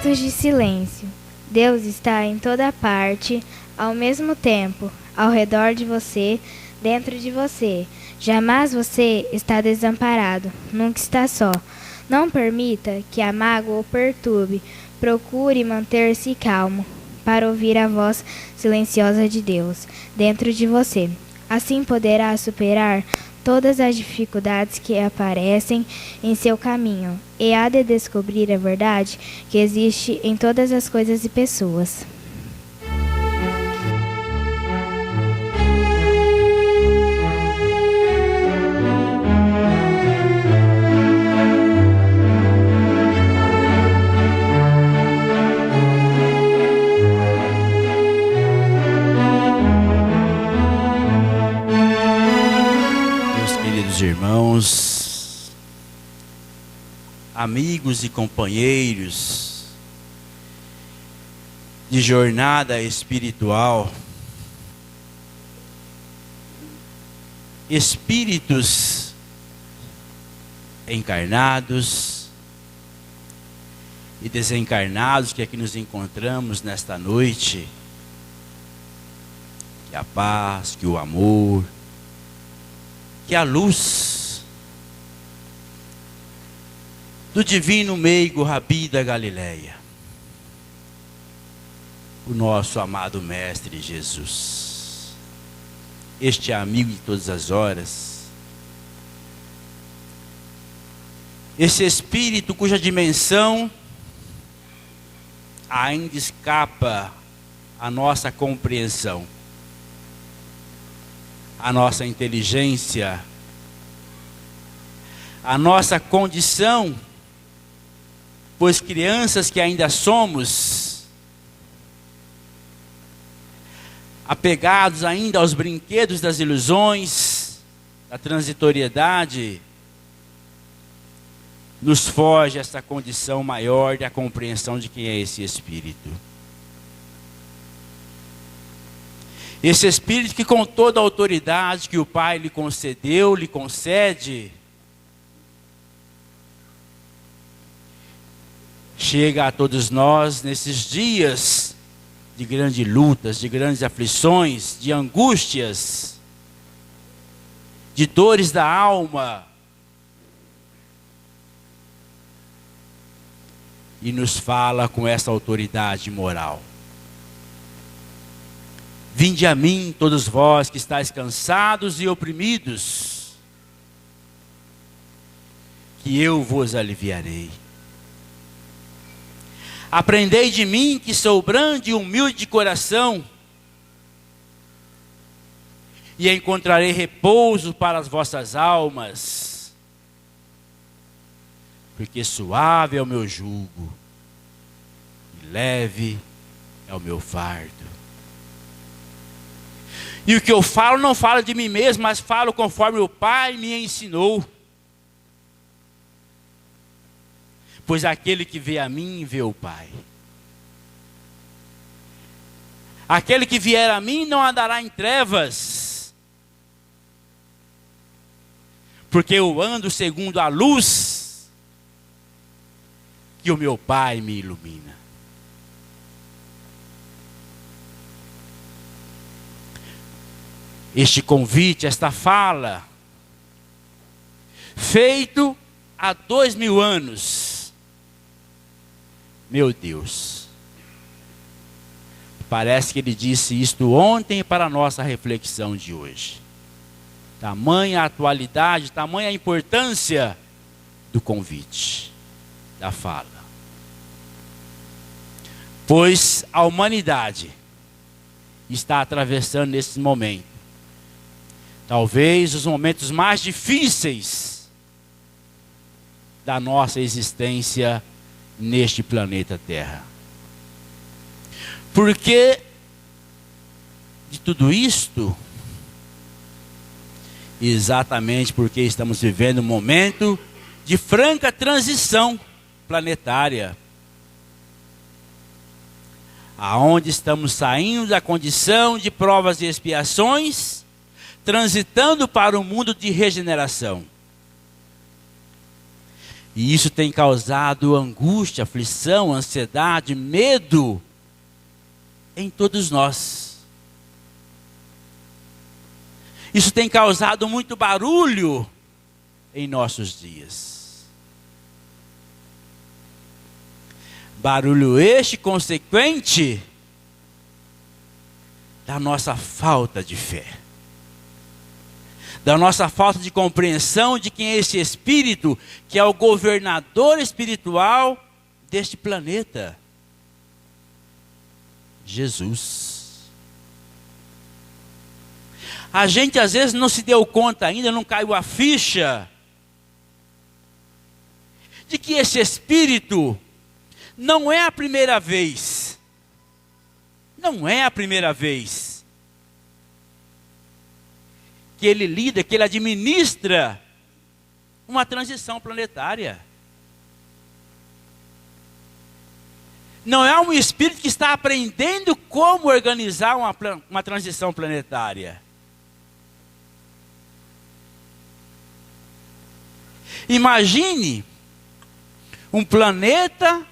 Momentos de silêncio. Deus está em toda parte, ao mesmo tempo, ao redor de você, dentro de você. Jamais você está desamparado, nunca está só. Não permita que a mágoa o perturbe. Procure manter-se calmo para ouvir a voz silenciosa de Deus dentro de você. Assim poderá superar todas as dificuldades que aparecem em seu caminho e há de descobrir a verdade que existe em todas as coisas e pessoas. Irmãos, amigos e companheiros de jornada espiritual, espíritos encarnados e desencarnados que aqui nos encontramos nesta noite, que a paz, que o amor, que a luz do divino meigo Rabi da Galileia, o nosso amado Mestre Jesus, este amigo de todas as horas, esse Espírito cuja dimensão ainda escapa à nossa compreensão, a nossa inteligência, a nossa condição, pois crianças que ainda somos, apegados ainda aos brinquedos das ilusões, da transitoriedade, nos foge essa condição maior da compreensão de quem é esse Espírito. Esse Espírito que com toda a autoridade que o Pai lhe concedeu, lhe concede, chega a todos nós nesses dias de grandes lutas, de grandes aflições, de angústias, de dores da alma, e nos fala com essa autoridade moral. Vinde a mim, todos vós que estáis cansados e oprimidos, que eu vos aliviarei. Aprendei de mim, que sou brando e humilde de coração, e encontrarei repouso para as vossas almas, porque suave é o meu jugo, e leve é o meu fardo. E o que eu falo, não falo de mim mesmo, mas falo conforme o Pai me ensinou. Pois aquele que vê a mim, vê o Pai. Aquele que vier a mim não andará em trevas, porque eu ando segundo a luz que o meu Pai me ilumina. Este convite, esta fala, feito há 2000 anos, meu Deus, parece que ele disse isto ontem para a nossa reflexão de hoje. Tamanha a atualidade, tamanha a importância do convite, da fala. Pois a humanidade está atravessando nesse momento talvez os momentos mais difíceis da nossa existência neste planeta Terra. Porque de tudo isto, exatamente porque estamos vivendo um momento de franca transição planetária, aonde estamos saindo da condição de provas e expiações, transitando para um mundo de regeneração. E isso tem causado angústia, aflição, ansiedade, medo em todos nós. Isso tem causado muito barulho em nossos dias. Barulho este consequente da nossa falta de fé. Da nossa falta de compreensão de quem é esse Espírito, que é o governador espiritual deste planeta. Jesus. A gente às vezes não se deu conta ainda, não caiu a ficha, de que esse Espírito não é a primeira vez. Não é a primeira vez que ele lida, que ele administra uma transição planetária. Não é um espírito que está aprendendo como organizar uma transição planetária. Imagine um planeta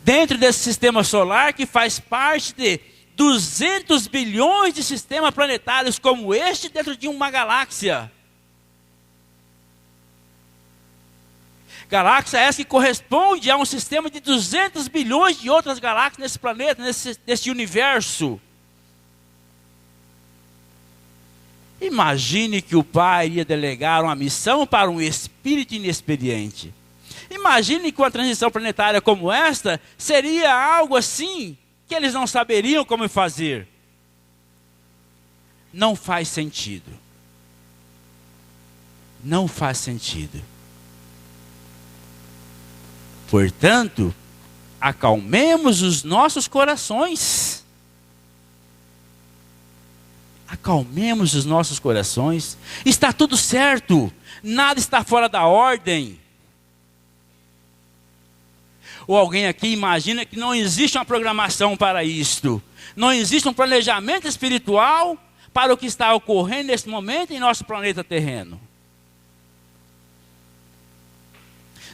dentro desse sistema solar que faz parte de 200 bilhões de sistemas planetários como este dentro de uma galáxia. Galáxia essa que corresponde a um sistema de 200 bilhões de outras galáxias nesse planeta, nesse universo. Imagine que o Pai iria delegar uma missão para um espírito inexperiente. Imagine que uma transição planetária como esta seria algo assim que eles não saberiam como fazer. Não faz sentido. Não faz sentido. Portanto, acalmemos os nossos corações. Acalmemos os nossos corações. Está tudo certo. Nada está fora da ordem. Ou alguém aqui imagina que não existe uma programação para isto. Não existe um planejamento espiritual para o que está ocorrendo nesse momento em nosso planeta terreno.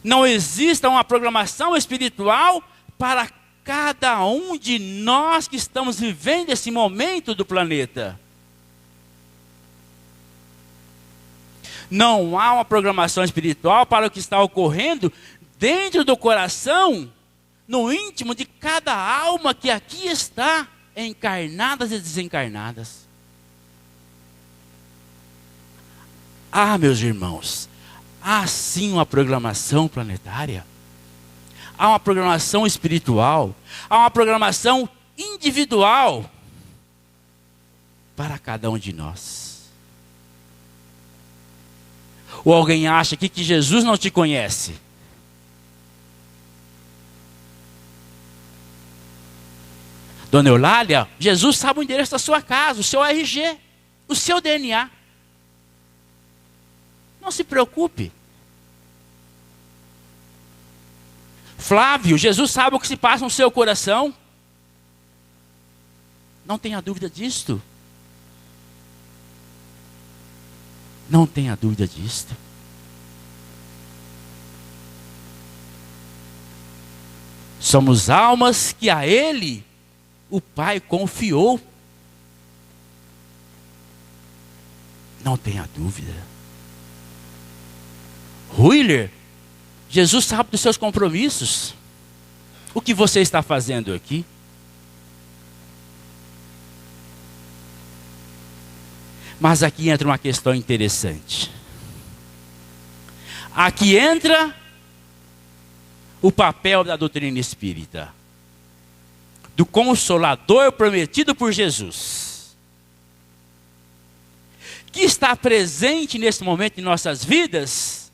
Não existe uma programação espiritual para cada um de nós que estamos vivendo esse momento do planeta. Não há uma programação espiritual para o que está ocorrendo dentro do coração, no íntimo de cada alma que aqui está, encarnadas e desencarnadas. Ah, meus irmãos, há sim uma programação planetária. Há uma programação espiritual. Há uma programação individual para cada um de nós. Ou alguém acha aqui que Jesus não te conhece? Dona Eulália, Jesus sabe o endereço da sua casa, o seu RG, o seu DNA. Não se preocupe. Flávio, Jesus sabe o que se passa no seu coração. Não tenha dúvida disto. Não tenha dúvida disto. Somos almas que a Ele o Pai confiou. Não tenha dúvida. Ruiler, Jesus sabe dos seus compromissos. O que você está fazendo aqui? Mas aqui entra uma questão interessante. Aqui entra o papel da doutrina espírita, do Consolador prometido por Jesus, que está presente nesse momento em nossas vidas,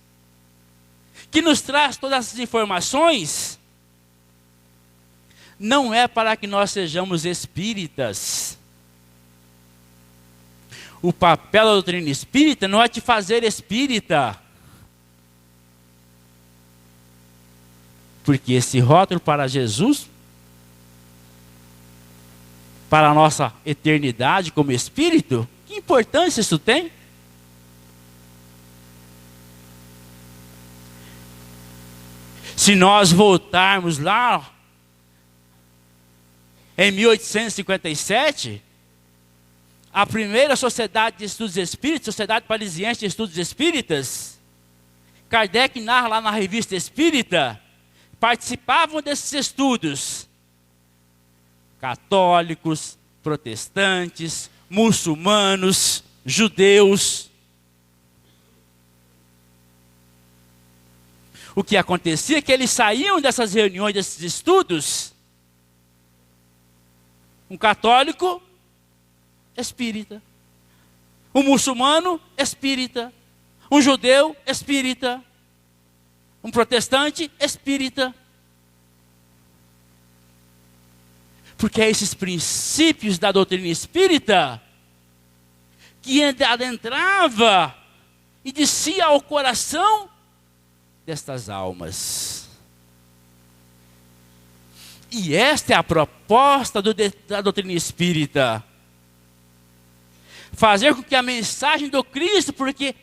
que nos traz todas essas informações. Não é para que nós sejamos espíritas. O papel da doutrina espírita não é te fazer espírita. Porque esse rótulo para Jesus, para a nossa eternidade como espírito, que importância isso tem? Se nós voltarmos lá, em 1857, a primeira Sociedade de Estudos Espíritas, Sociedade Parisiense de Estudos Espíritas, Kardec narra lá na Revista Espírita, participavam desses estudos católicos, protestantes, muçulmanos, judeus. O que acontecia é que eles saíam dessas reuniões, desses estudos, um católico espírita, um muçulmano espírita, um judeu espírita, um protestante espírita. Porque é esses princípios da doutrina espírita que adentrava e descia ao coração destas almas. E esta é a proposta da doutrina espírita. Fazer com que a mensagem do Cristo, porque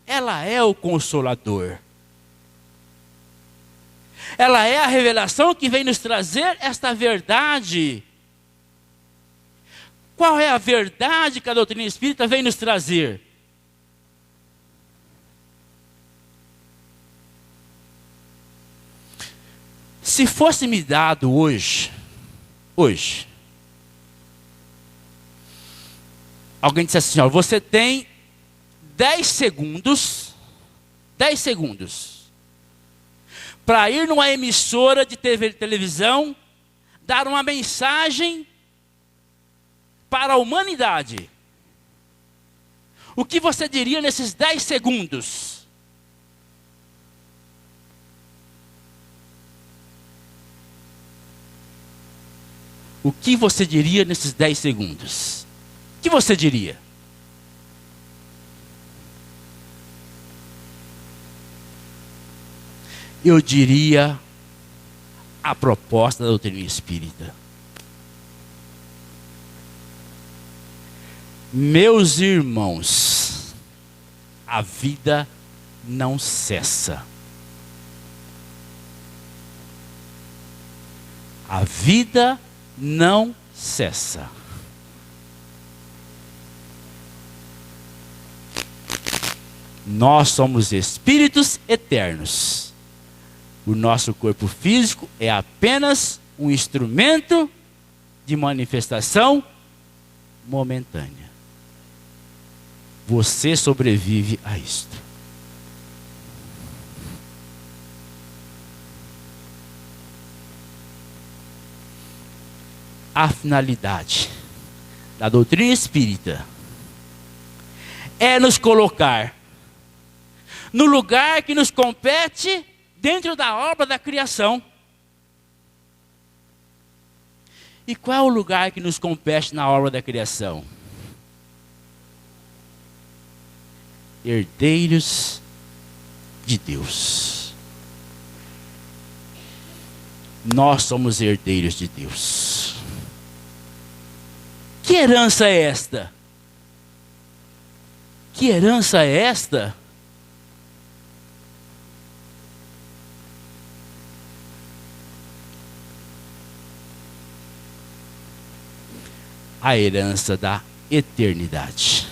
ela é o Consolador. Ela é a revelação que vem nos trazer esta verdade. Qual é a verdade que a doutrina espírita vem nos trazer? Se fosse me dado hoje, alguém disse assim, ó, você tem 10 segundos, para ir numa emissora de televisão, dar uma mensagem para a humanidade. O que você diria nesses 10 segundos? O que você diria nesses 10 segundos? O que você diria? Eu diria a proposta da doutrina espírita. Meus irmãos, a vida não cessa. A vida não cessa. Nós somos espíritos eternos. O nosso corpo físico é apenas um instrumento de manifestação momentânea. Você sobrevive a isto. A finalidade da doutrina espírita é nos colocar no lugar que nos compete dentro da obra da criação. E qual é o lugar que nos compete na obra da criação? Herdeiros de Deus. Nós somos herdeiros de Deus. Que herança é esta? Que herança é esta? A herança da eternidade.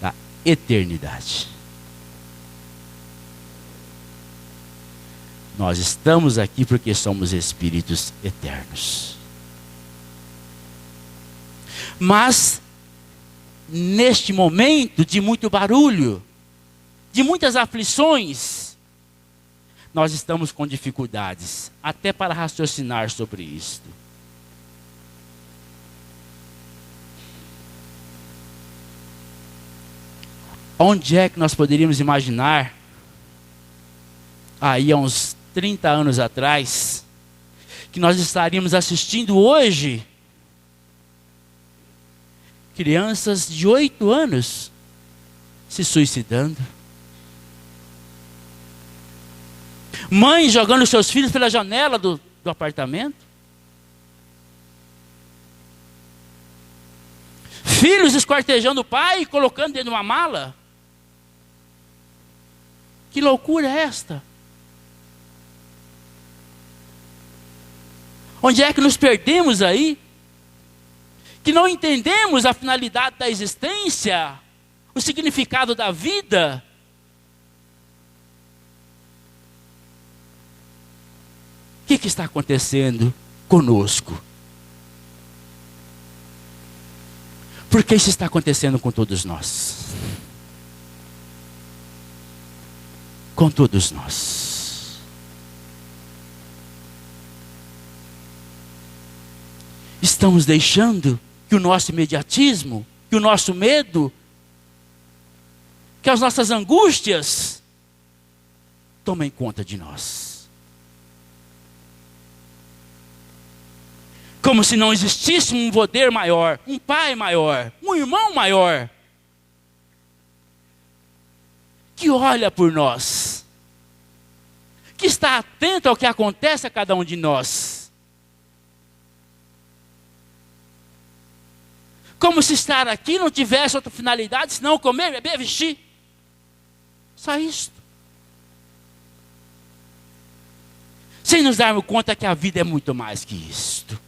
Da eternidade. Nós estamos aqui porque somos espíritos eternos. Mas, neste momento de muito barulho, de muitas aflições, nós estamos com dificuldades, até para raciocinar sobre isto. Onde é que nós poderíamos imaginar, aí há uns 30 anos atrás, que nós estaríamos assistindo hoje crianças de 8 anos se suicidando? Mães jogando seus filhos pela janela do apartamento? Filhos esquartejando o pai e colocando dentro de uma mala? Que loucura é esta? Onde é que nos perdemos aí? Que não entendemos a finalidade da existência, o significado da vida. O que está acontecendo conosco? Por que isso está acontecendo com todos nós? Com todos nós. Estamos deixando que o nosso imediatismo, que o nosso medo, que as nossas angústias tomem conta de nós. Como se não existisse um poder maior, um pai maior, um irmão maior, que olha por nós, que está atento ao que acontece a cada um de nós. Como se estar aqui não tivesse outra finalidade, senão comer, beber, vestir. Só isto. Sem nos darmos conta que a vida é muito mais que isto.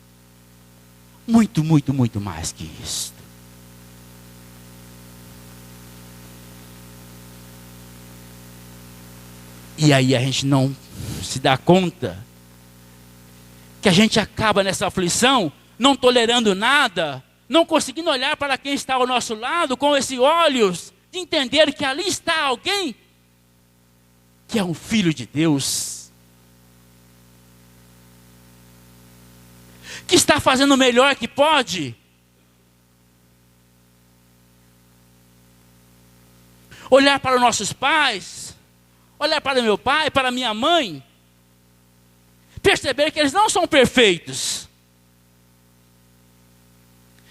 Muito, muito, muito mais que isto. E aí a gente não se dá conta que a gente acaba nessa aflição, não tolerando nada, não conseguindo olhar para quem está ao nosso lado com esses olhos, de entender que ali está alguém que é um filho de Deus, que está fazendo o melhor que pode. Olhar para os nossos pais, olhar para meu pai, para minha mãe, perceber que eles não são perfeitos,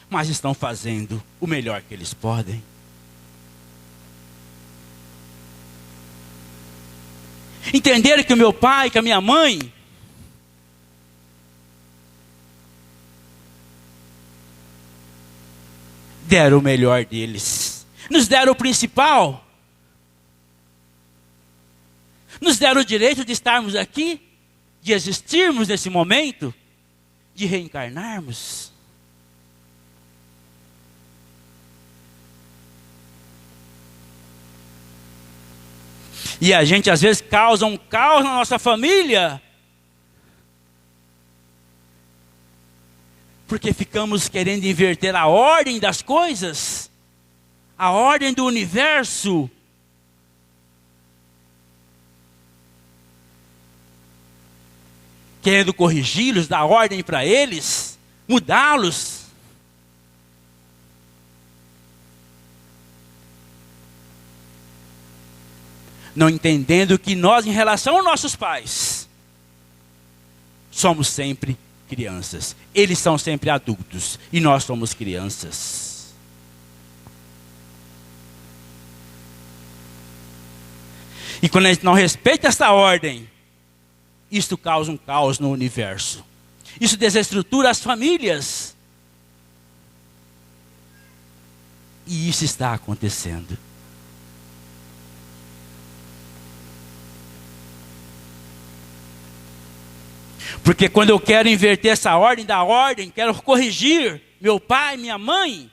mas estão fazendo o melhor que eles podem. Entender que o meu pai, que a minha mãe, deram o melhor deles, nos deram o principal, nos deram o direito de estarmos aqui, de existirmos nesse momento, de reencarnarmos. E a gente às vezes causa um caos na nossa família, porque ficamos querendo inverter a ordem das coisas, a ordem do universo. Querendo corrigi-los, dar ordem para eles, mudá-los. Não entendendo que nós, em relação aos nossos pais, somos sempre crianças. Eles são sempre adultos e nós somos crianças. E quando a gente não respeita essa ordem, isto causa um caos no universo. Isso desestrutura as famílias. E isso está acontecendo. Porque quando eu quero inverter essa ordem da ordem, quero corrigir meu pai, minha mãe,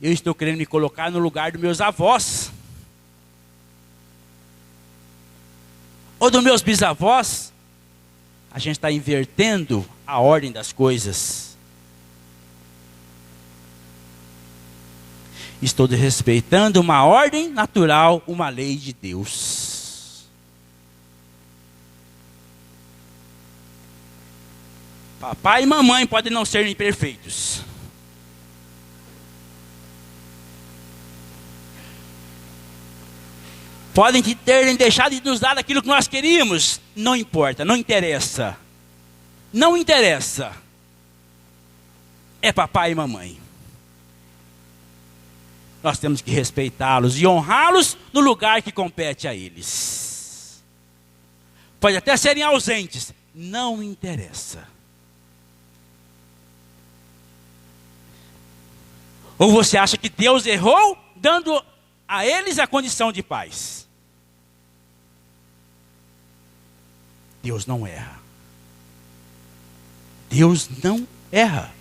eu estou querendo me colocar no lugar dos meus avós, ou dos meus bisavós. A gente está invertendo a ordem das coisas. Estou desrespeitando uma ordem natural, uma lei de Deus. Papai e mamãe podem não serem perfeitos. Podem terem deixado de nos dar aquilo que nós queríamos. Não importa, não interessa. Não interessa. É papai e mamãe. Nós temos que respeitá-los e honrá-los no lugar que compete a eles. Pode até serem ausentes. Não interessa. Ou você acha que Deus errou dando a eles a condição de pais. Deus não erra. Deus não erra.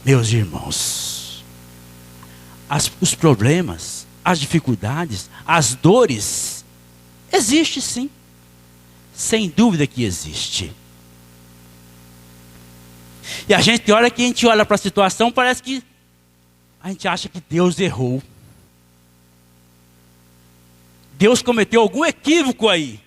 Meus irmãos, os problemas, as dificuldades, as dores, existe sim. Sem dúvida que existe. E a gente olha para a situação, parece que a gente acha que Deus errou. Deus cometeu algum equívoco aí.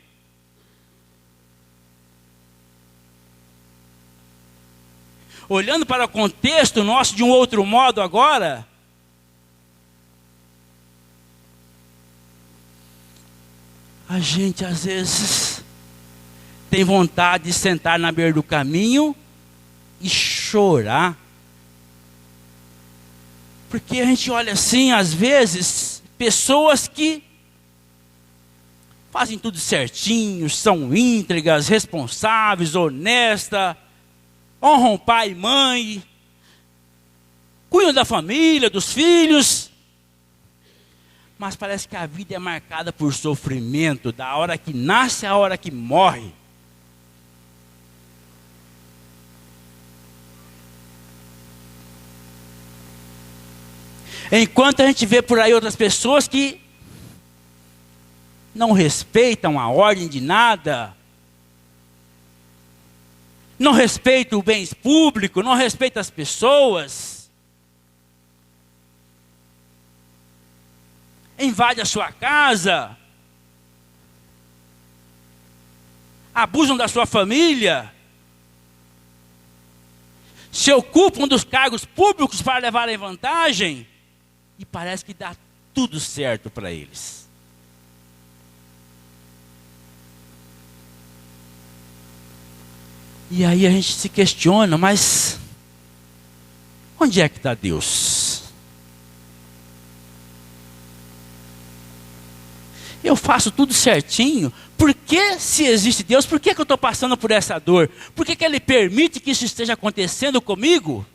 Olhando para o contexto nosso de um outro modo agora, a gente às vezes tem vontade de sentar na beira do caminho e chorar. Porque a gente olha assim, às vezes, pessoas que fazem tudo certinho, são íntegras, responsáveis, honestas, honram pai e mãe, cuidam da família, dos filhos, mas parece que a vida é marcada por sofrimento, da hora que nasce à hora que morre. Enquanto a gente vê por aí outras pessoas que não respeitam a ordem de nada, não respeitam o bem público, não respeitam as pessoas, invade a sua casa, abusam da sua família, se ocupam dos cargos públicos para levarem vantagem, e parece que dá tudo certo para eles. E aí a gente se questiona, mas onde é que está Deus? Eu faço tudo certinho, por que se existe Deus, por que eu estou passando por essa dor? Por que Ele permite que isso esteja acontecendo comigo?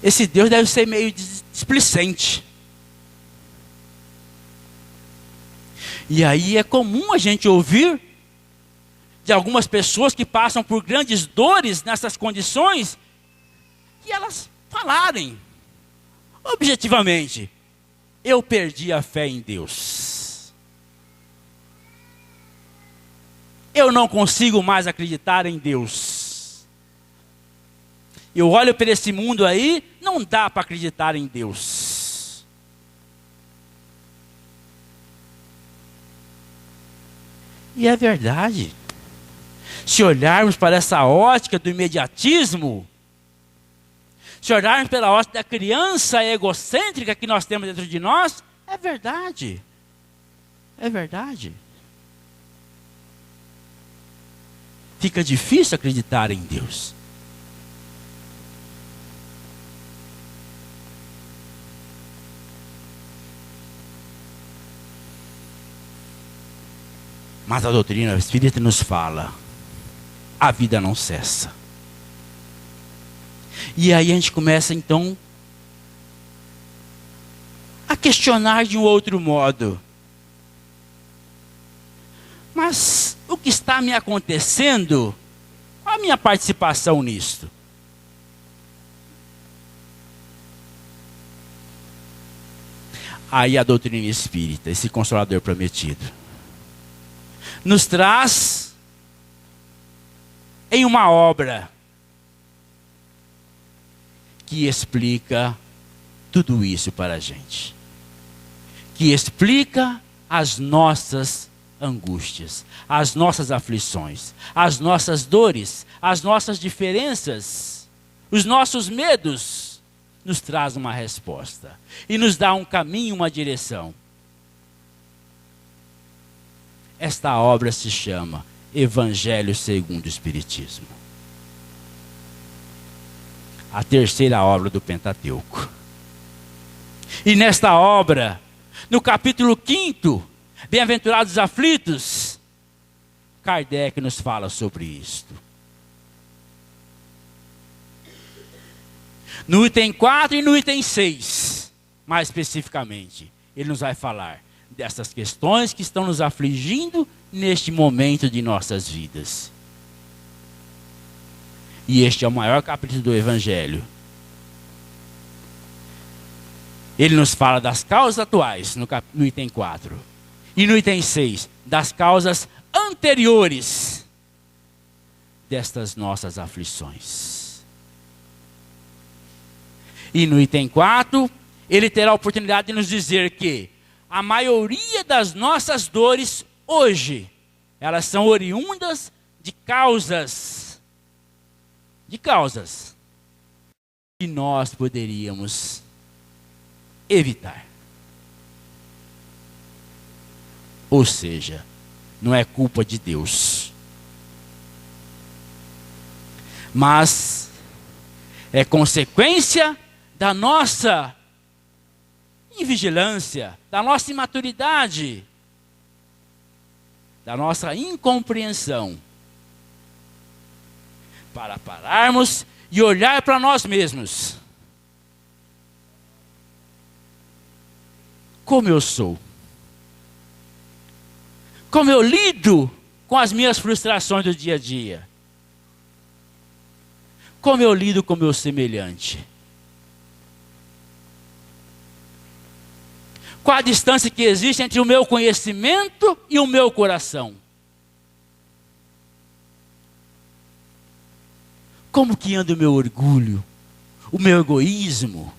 Esse Deus deve ser meio displicente. E aí é comum a gente ouvir de algumas pessoas que passam por grandes dores nessas condições, e elas falarem objetivamente: eu perdi a fé em Deus. Eu não consigo mais acreditar em Deus. Eu olho para esse mundo aí, não dá para acreditar em Deus. E é verdade. Se olharmos para essa ótica do imediatismo, se olharmos pela ótica da criança egocêntrica que nós temos dentro de nós, é verdade. É verdade. Fica difícil acreditar em Deus. Mas a doutrina espírita nos fala: a vida não cessa. E aí a gente começa então a questionar de um outro modo: mas o que está me acontecendo? Qual a minha participação nisto? Aí a doutrina espírita, esse consolador prometido, nos traz em uma obra que explica tudo isso para a gente. Que explica as nossas angústias, as nossas aflições, as nossas dores, as nossas diferenças, os nossos medos. Nos traz uma resposta e nos dá um caminho, uma direção. Esta obra se chama Evangelho segundo o Espiritismo. A terceira obra do Pentateuco. E nesta obra, No capítulo 5, Bem-aventurados os aflitos, Kardec nos fala sobre isto. No item 4 e no item 6, mais especificamente, ele nos vai falar dessas questões que estão nos afligindo neste momento de nossas vidas. E este é o maior capítulo do Evangelho. Ele nos fala das causas atuais, no item 4. E no item 6, das causas anteriores destas nossas aflições. E no item 4, ele terá a oportunidade de nos dizer que a maioria das nossas dores hoje, elas são oriundas de causas que nós poderíamos evitar. Ou seja, não é culpa de Deus, mas é consequência da nossa invigilância, da nossa imaturidade, da nossa incompreensão, para pararmos e olhar para nós mesmos. Como eu sou? Como eu lido com as minhas frustrações do dia a dia? Como eu lido com o meu semelhante? Qual a distância que existe entre o meu conhecimento e o meu coração? Como que anda o meu orgulho, o meu egoísmo?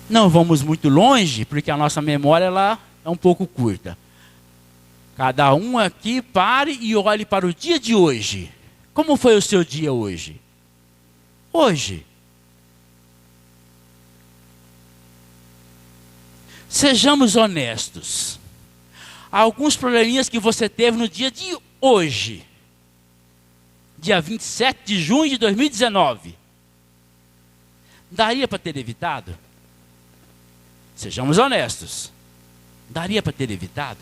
Não vamos muito longe, porque a nossa memória ela é um pouco curta. Cada um aqui pare e olhe para o dia de hoje. Como foi o seu dia hoje? Hoje. Sejamos honestos. Há alguns probleminhas que você teve no dia de hoje. Dia 27 de junho de 2019. Daria para ter evitado? Sejamos honestos. Daria para ter evitado?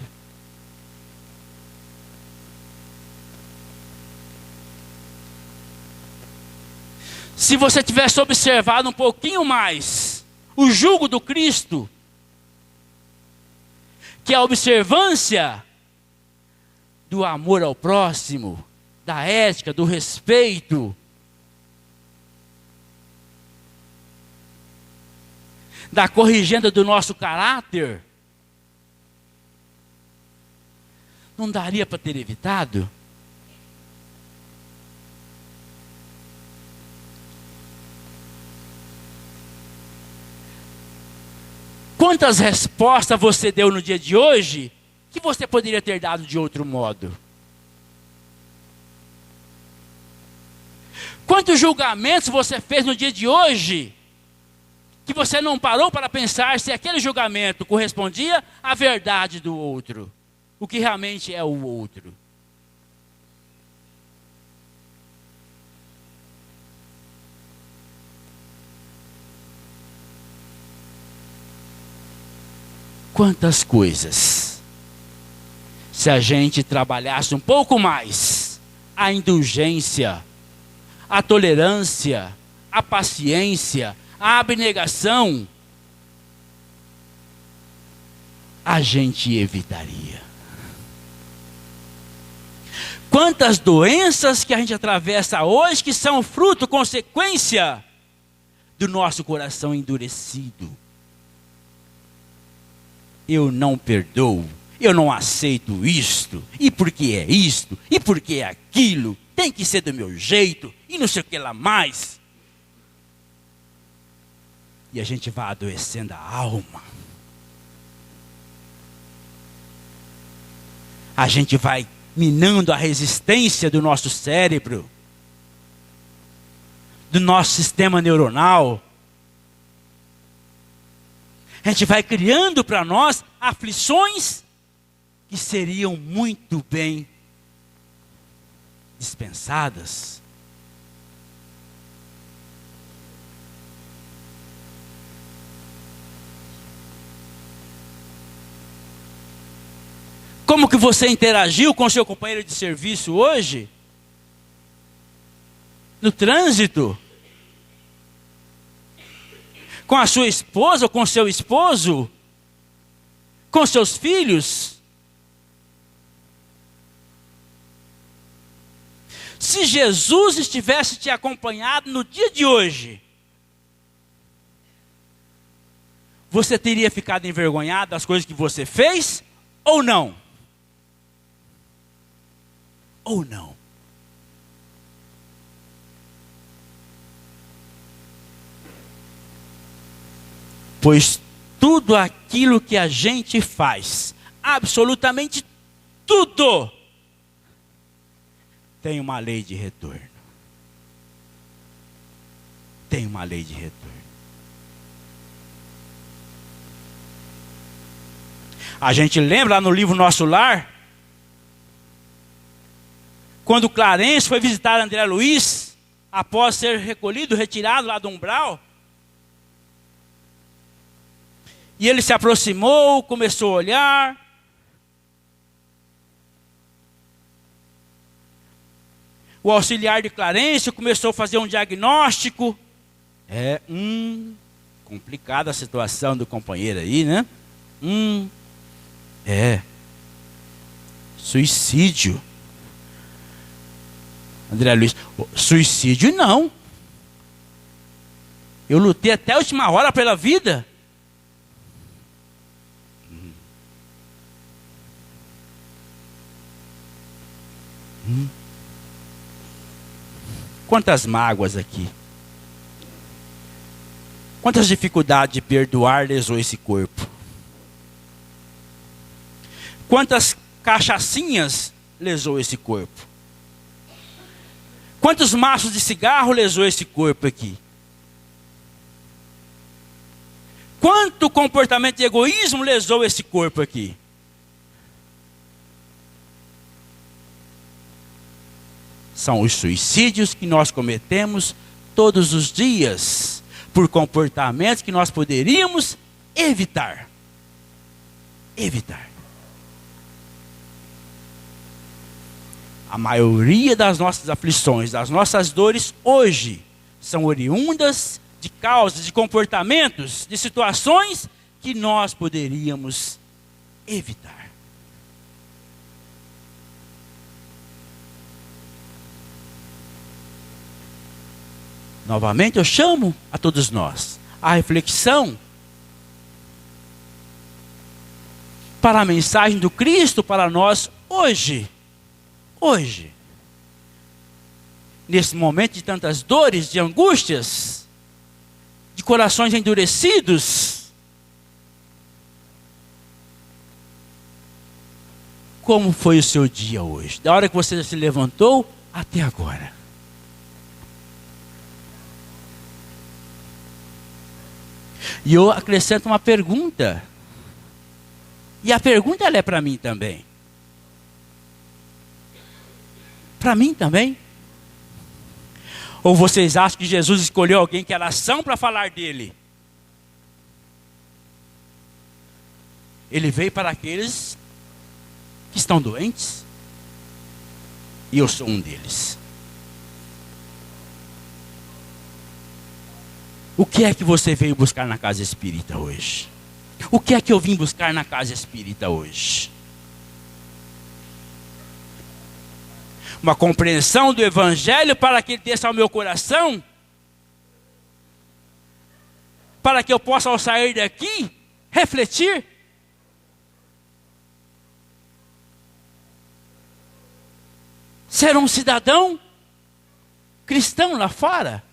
Se você tivesse observado um pouquinho mais o jugo do Cristo, que é a observância do amor ao próximo, da ética, do respeito, da corrigenda do nosso caráter, não daria para ter evitado? Quantas respostas você deu no dia de hoje que você poderia ter dado de outro modo? Quantos julgamentos você fez no dia de hoje que você não parou para pensar se aquele julgamento correspondia à verdade do outro, o que realmente é o outro? Quantas coisas, se a gente trabalhasse um pouco mais a indulgência, a tolerância, a paciência, a abnegação, a gente evitaria. Quantas doenças que a gente atravessa hoje que são fruto, consequência do nosso coração endurecido. Eu não perdoo, eu não aceito isto, e porque é isto, e porque é aquilo, tem que ser do meu jeito, e não sei o que lá mais. E a gente vai adoecendo a alma. A gente vai minando a resistência do nosso cérebro, do nosso sistema neuronal. A gente vai criando para nós aflições que seriam muito bem dispensadas. Como que você interagiu com seu companheiro de serviço hoje? No trânsito? Com a sua esposa ou com seu esposo? Com seus filhos? Se Jesus estivesse te acompanhado no dia de hoje, você teria ficado envergonhado das coisas que você fez ou não? Ou não? Pois tudo aquilo que a gente faz, absolutamente tudo, tem uma lei de retorno. Tem uma lei de retorno. A gente lembra lá no livro Nosso Lar, quando Clarence foi visitar André Luiz, após ser recolhido, retirado lá do umbral, e ele se aproximou, começou a olhar. O auxiliar de Clarence começou a fazer um diagnóstico. Complicada a situação do companheiro aí, né? Suicídio. André Luiz, suicídio não. Eu lutei até a última hora pela vida. Quantas mágoas aqui. Quantas dificuldades de perdoar lesou esse corpo. Quantas cachaçinhas lesou esse corpo. Quantos maços de cigarro lesou esse corpo aqui. Quanto comportamento de egoísmo lesou esse corpo aqui. São os suicídios que nós cometemos todos os dias, por comportamentos que nós poderíamos evitar. Evitar. A maioria das nossas aflições, das nossas dores hoje, são oriundas de causas, de comportamentos, de situações que nós poderíamos evitar. Novamente eu chamo a todos nós à reflexão para a mensagem do Cristo para nós hoje. Hoje. Nesse momento de tantas dores, de angústias, de corações endurecidos. Como foi o seu dia hoje? Da hora que você se levantou até agora. E eu acrescento uma pergunta. E a pergunta ela é para mim também. Para mim também. Ou vocês acham que Jesus escolheu alguém que era são para falar dele? Ele veio para aqueles que estão doentes. E eu sou um deles. O que é que você veio buscar na casa espírita hoje? O que é que eu vim buscar na casa espírita hoje? Uma compreensão do Evangelho para que ele desça ao meu coração? Para que eu possa, ao sair daqui, refletir? Ser um cidadão cristão lá fora?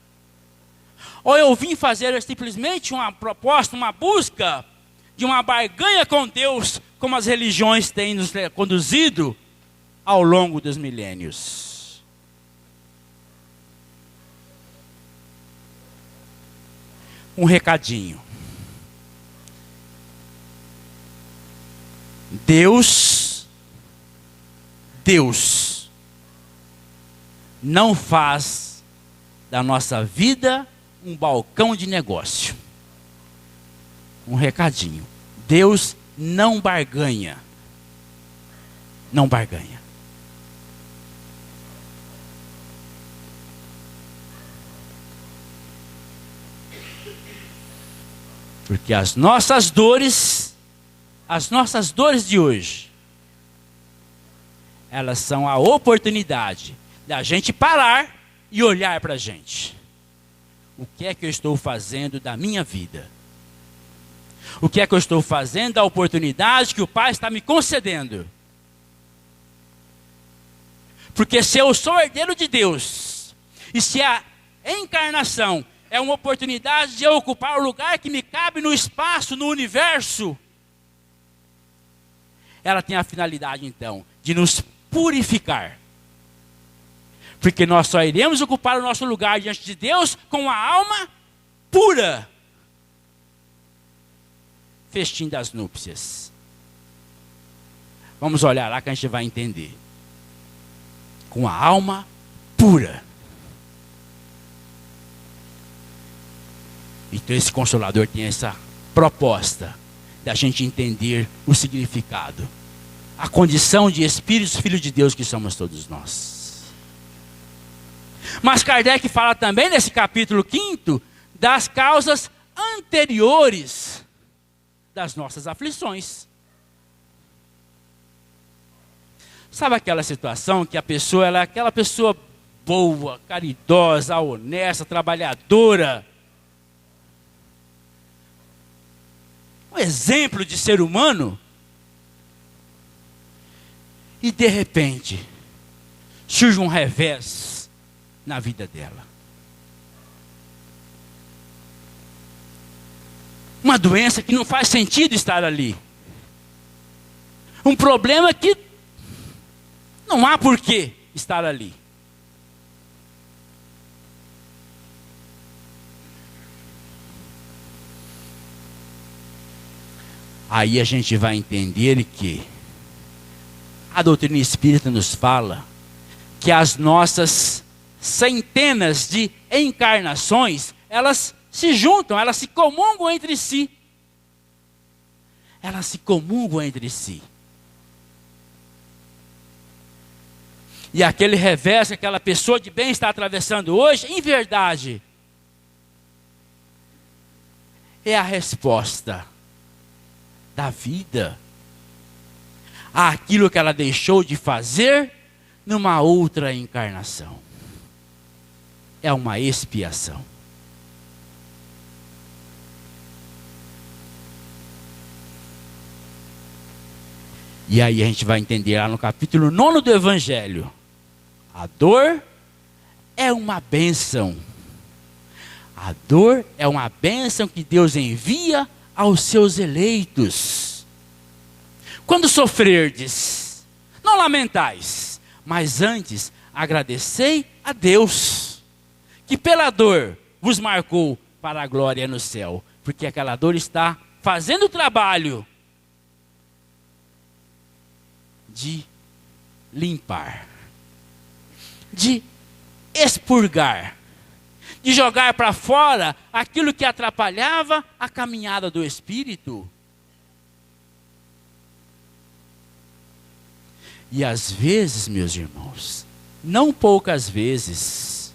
Ou eu vim fazer simplesmente uma proposta, uma busca de uma barganha com Deus, como as religiões têm nos conduzido ao longo dos milênios? Um recadinho. Deus não faz da nossa vida um balcão de negócio. Um recadinho. Deus não barganha. não barganha. Porque as nossas dores de hoje, elas são a oportunidade da gente parar e olhar para a gente. O que é que eu estou fazendo da minha vida? O que é que eu estou fazendo da oportunidade que o Pai está me concedendo? Porque se eu sou herdeiro de Deus, e se a encarnação é uma oportunidade de eu ocupar o lugar que me cabe no espaço, no universo, ela tem a finalidade então de nos purificar. Porque nós só iremos ocupar o nosso lugar diante de Deus com a alma pura. Festim das núpcias. Vamos olhar lá que a gente vai entender. Com a alma pura. Então esse Consolador tem essa proposta da gente entender o significado, a condição de espíritos, filhos de Deus que somos todos nós. Mas Kardec fala também nesse capítulo 5 das causas anteriores das nossas aflições. Sabe aquela situação que a pessoa, ela é aquela pessoa boa, caridosa, honesta, trabalhadora, um exemplo de ser humano, e de repente surge um revés na vida dela. Uma doença que não faz sentido estar ali. Um problema que não há por que estar ali. Aí a gente vai entender que a doutrina espírita nos fala que as nossas centenas de encarnações, elas se juntam, elas se comungam entre si. Elas se comungam entre si. E aquele revés que aquela pessoa de bem está atravessando hoje, em verdade, é a resposta da vida àquilo que ela deixou de fazer numa outra encarnação. É uma expiação. E aí a gente vai entender lá no capítulo 9 do Evangelho. A dor é uma bênção. A dor é uma bênção que Deus envia aos seus eleitos. Quando sofrerdes, não lamentais, mas antes agradecei a Deus, que pela dor vos marcou para a glória no céu. Porque aquela dor está fazendo o trabalho de limpar, de expurgar, de jogar para fora aquilo que atrapalhava a caminhada do espírito. E às vezes, meus irmãos, não poucas vezes,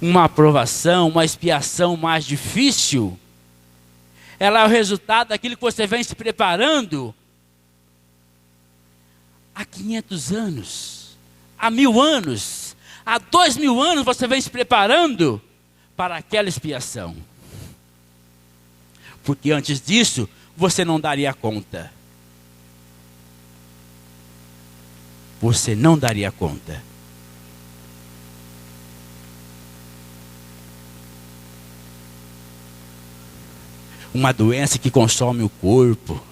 uma aprovação, uma expiação mais difícil, ela é o resultado daquilo que você vem se preparando há 500 anos, há 1000 anos, há 2000 anos você vem se preparando para aquela expiação. Porque antes disso, você não daria conta. Você não daria conta. Uma doença que consome o corpo.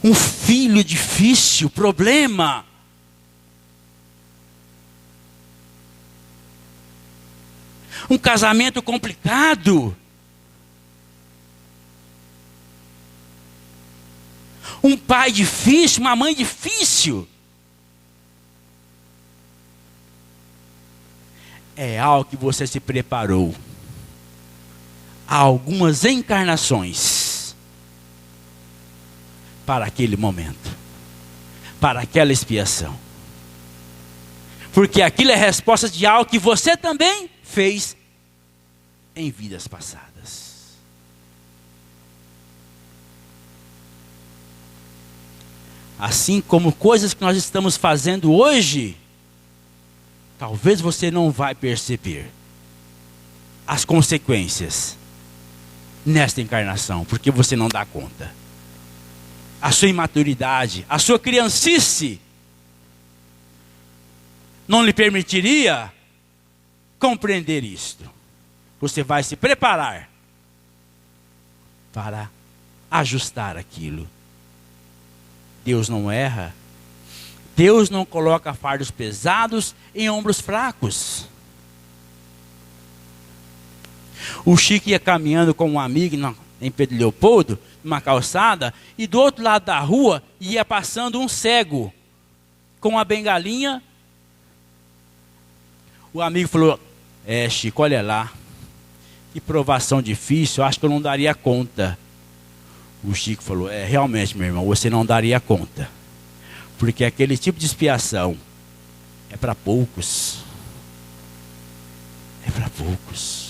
Um filho difícil, problema. Um casamento complicado. Um pai difícil, uma mãe difícil. É algo que você se preparou há algumas encarnações para aquele momento, para aquela expiação. Porque aquilo é resposta de algo que você também fez em vidas passadas. Assim como coisas que nós estamos fazendo hoje, talvez você não vai perceber as consequências nesta encarnação, porque você não dá conta. A sua imaturidade, a sua criancice não lhe permitiria compreender isto. Você vai se preparar para ajustar aquilo. Deus não erra. Deus não coloca fardos pesados em ombros fracos. O Chico ia caminhando com um amigo em Pedro Leopoldo, numa calçada, e do outro lado da rua ia passando um cego com uma bengalinha. O amigo falou: Chico, olha lá, que provação difícil, eu acho que eu não daria conta. O Chico falou: realmente, meu irmão, você não daria conta, porque aquele tipo de expiação é para poucos. É para poucos.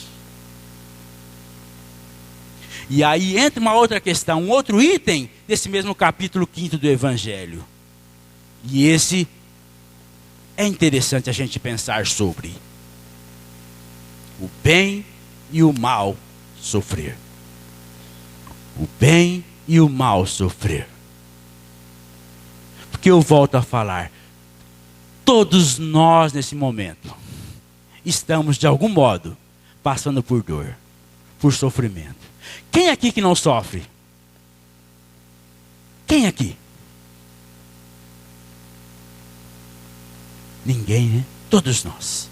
E aí entra uma outra questão, um outro item desse mesmo capítulo 5 do Evangelho. E esse é interessante a gente pensar sobre. O bem e o mal sofrer. O bem e o mal sofrer. Porque eu volto a falar, todos nós nesse momento estamos de algum modo passando por dor, por sofrimento. Quem aqui que não sofre? Quem aqui? Ninguém, né? Todos nós.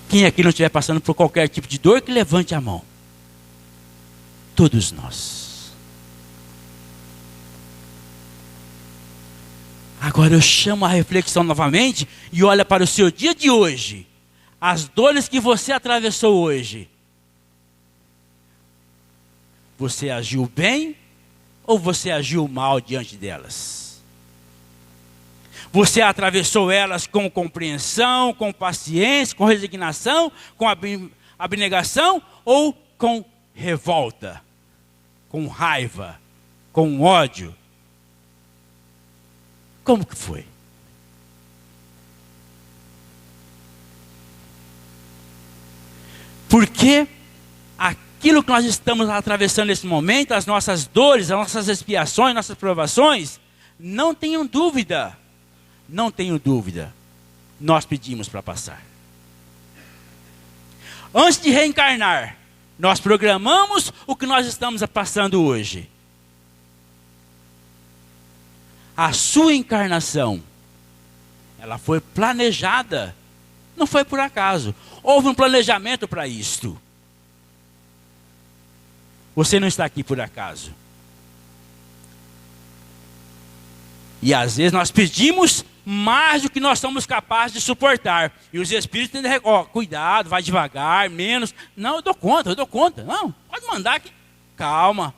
Quem aqui não estiver passando por qualquer tipo de dor, que levante a mão. Todos nós. Agora eu chamo a reflexão novamente e olha para o seu dia de hoje. As dores que você atravessou hoje. Você agiu bem ou você agiu mal diante delas? Você atravessou elas com compreensão, com paciência, com resignação, com abnegação ou com revolta, com raiva, com ódio? Como que foi? Porque aquilo que nós estamos atravessando nesse momento, as nossas dores, as nossas expiações, nossas provações, não tenham dúvida, nós pedimos para passar. Antes de reencarnar, nós programamos o que nós estamos passando hoje. A sua encarnação, ela foi planejada, não foi por acaso. Houve um planejamento para isto. Você não está aqui por acaso. E às vezes nós pedimos mais do que nós somos capazes de suportar. E os espíritos têm de cuidado, vai devagar, menos. Não, eu dou conta. Não, pode mandar aqui. Calma.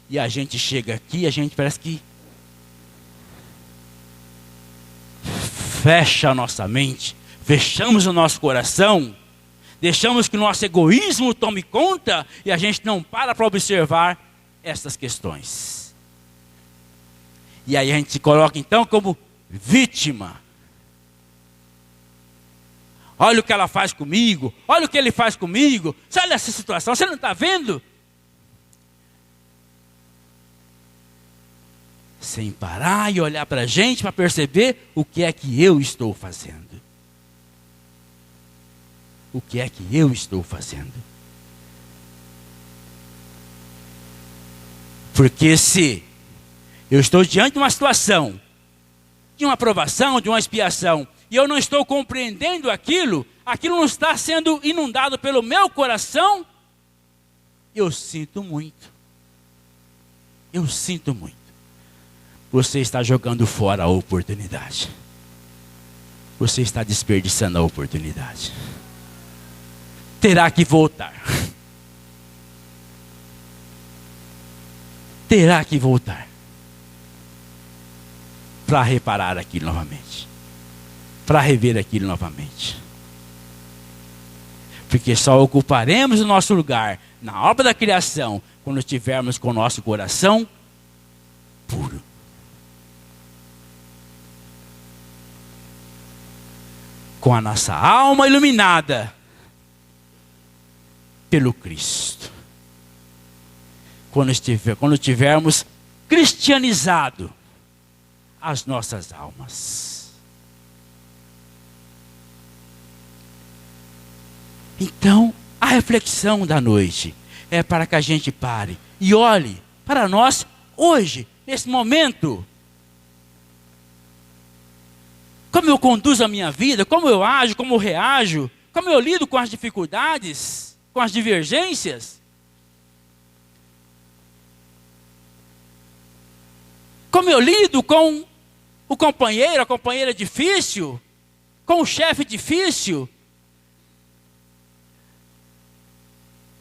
E a gente chega aqui, a gente parece que fecha a nossa mente, fechamos o nosso coração, deixamos que o nosso egoísmo tome conta e a gente não para observar essas questões. E aí a gente se coloca então como vítima. Olha o que ela faz comigo, olha o que ele faz comigo, olha essa situação, você não está vendo? Sem parar e olhar para a gente para perceber o que é que eu estou fazendo. O que é que eu estou fazendo? Porque se eu estou diante de uma situação, de uma provação, de uma expiação, e eu não estou compreendendo aquilo não está sendo inundado pelo meu coração, eu sinto muito. Eu sinto muito. Você está jogando fora a oportunidade. Você está desperdiçando a oportunidade. Terá que voltar. terá que voltar para reparar aquilo novamente, para rever aquilo novamente. Porque só ocuparemos o nosso lugar na obra da criação quando estivermos com o nosso coração puro. Com a nossa alma iluminada pelo Cristo. Quando tivermos cristianizado as nossas almas. Então, a reflexão da noite é para que a gente pare e olhe para nós hoje, nesse momento. Como eu conduzo a minha vida, como eu ajo, como eu reajo, como eu lido com as dificuldades, com as divergências. Como eu lido com o companheiro, a companheira difícil, com o chefe difícil,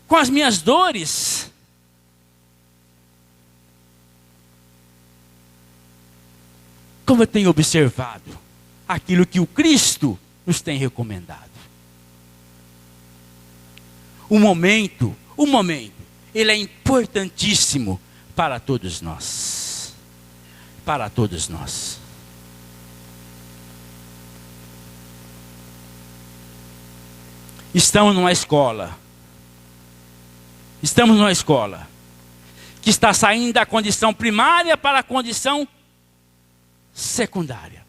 com as minhas dores. Como eu tenho observado aquilo que o Cristo nos tem recomendado. O momento, ele é importantíssimo para todos nós. Para todos nós. Estamos numa escola que está saindo da condição primária para a condição secundária.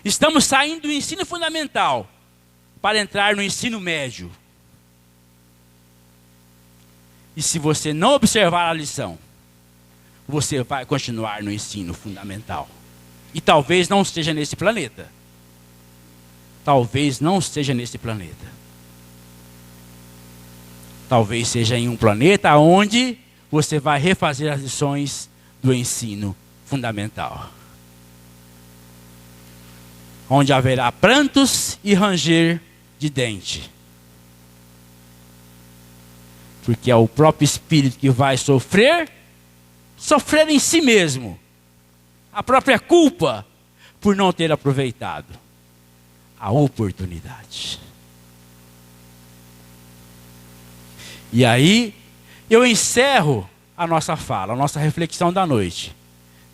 Estamos saindo do ensino fundamental para entrar no ensino médio. E se você não observar a lição, você vai continuar no ensino fundamental. E talvez não esteja nesse planeta. Talvez não esteja nesse planeta. Talvez seja em um planeta onde você vai refazer as lições do ensino fundamental. Onde haverá prantos e ranger de dente. Porque é o próprio espírito que vai sofrer em si mesmo. A própria culpa por não ter aproveitado a oportunidade. E aí, eu encerro a nossa fala, a nossa reflexão da noite,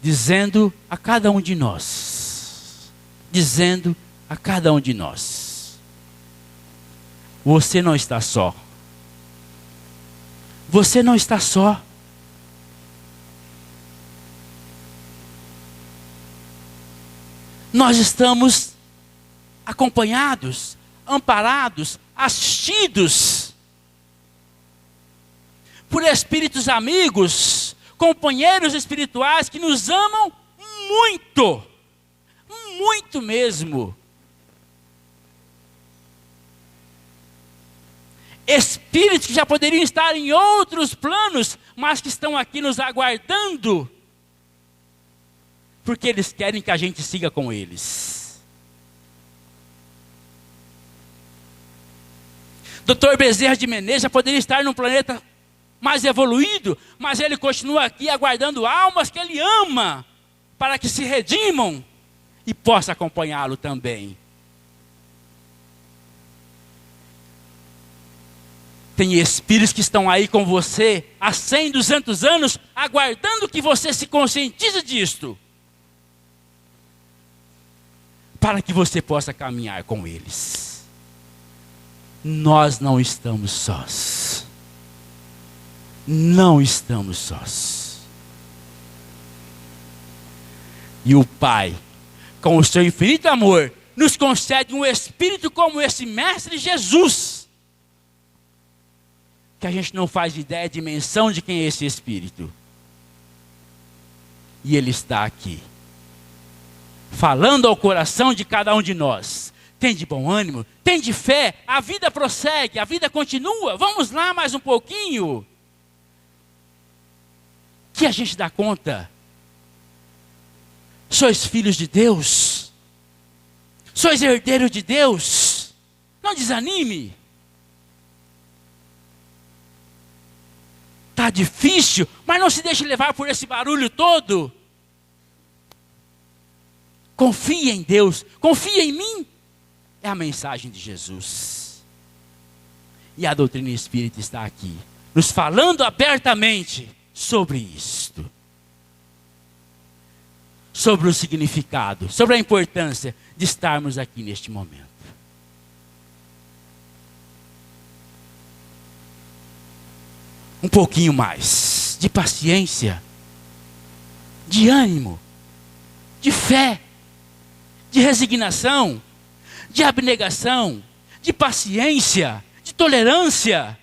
dizendo a cada um de nós, você não está só. Você não está só. Nós estamos acompanhados, amparados, assistidos por espíritos amigos, companheiros espirituais que nos amam muito, muito mesmo. Espíritos que já poderiam estar em outros planos, mas que estão aqui nos aguardando, porque eles querem que a gente siga com eles. Dr. Bezerra de Menezes já poderia estar num planeta mais evoluído, mas ele continua aqui aguardando almas que ele ama, para que se redimam e possa acompanhá-lo também. Tem espíritos que estão aí com você há 100, 200 anos, aguardando que você se conscientize disto, para que você possa caminhar com eles. Nós não estamos sós. Não estamos sós. E o Pai, com o seu infinito amor, nos concede um espírito como esse Mestre Jesus, que a gente não faz ideia, dimensão de quem é esse espírito. E ele está aqui, falando ao coração de cada um de nós. Tem de bom ânimo, tem de fé, a vida prossegue, a vida continua. Vamos lá mais um pouquinho, que a gente dá conta. Sois filhos de Deus, sois herdeiros de Deus. Não desanime. Está difícil, Mas não se deixe levar por esse barulho todo. Confie em Deus, confia em mim. É a mensagem de Jesus. E a doutrina espírita está aqui, nos falando abertamente sobre isto. Sobre o significado, sobre a importância de estarmos aqui neste momento. Um pouquinho mais de paciência, de ânimo, de fé, de resignação, de abnegação, de paciência, de tolerância,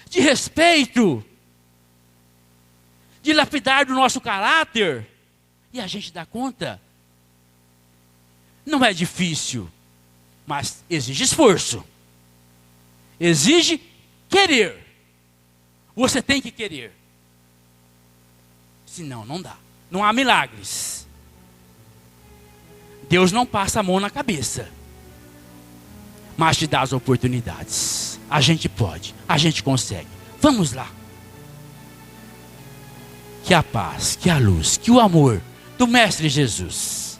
de respeito, de lapidar do nosso caráter. E a gente dá conta. Não é difícil, mas exige esforço. Exige querer. Você tem que querer. Senão não dá. Não há milagres. Deus não passa a mão na cabeça, mas te dá as oportunidades. A gente pode, a gente consegue. Vamos lá. Que a paz, que a luz, que o amor do Mestre Jesus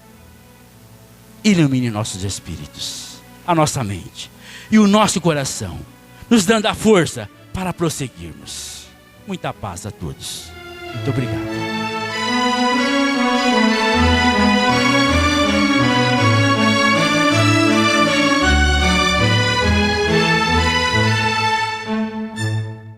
ilumine nossos espíritos, a nossa mente e o nosso coração, nos dando a força para prosseguirmos. Muita paz a todos. Muito obrigado.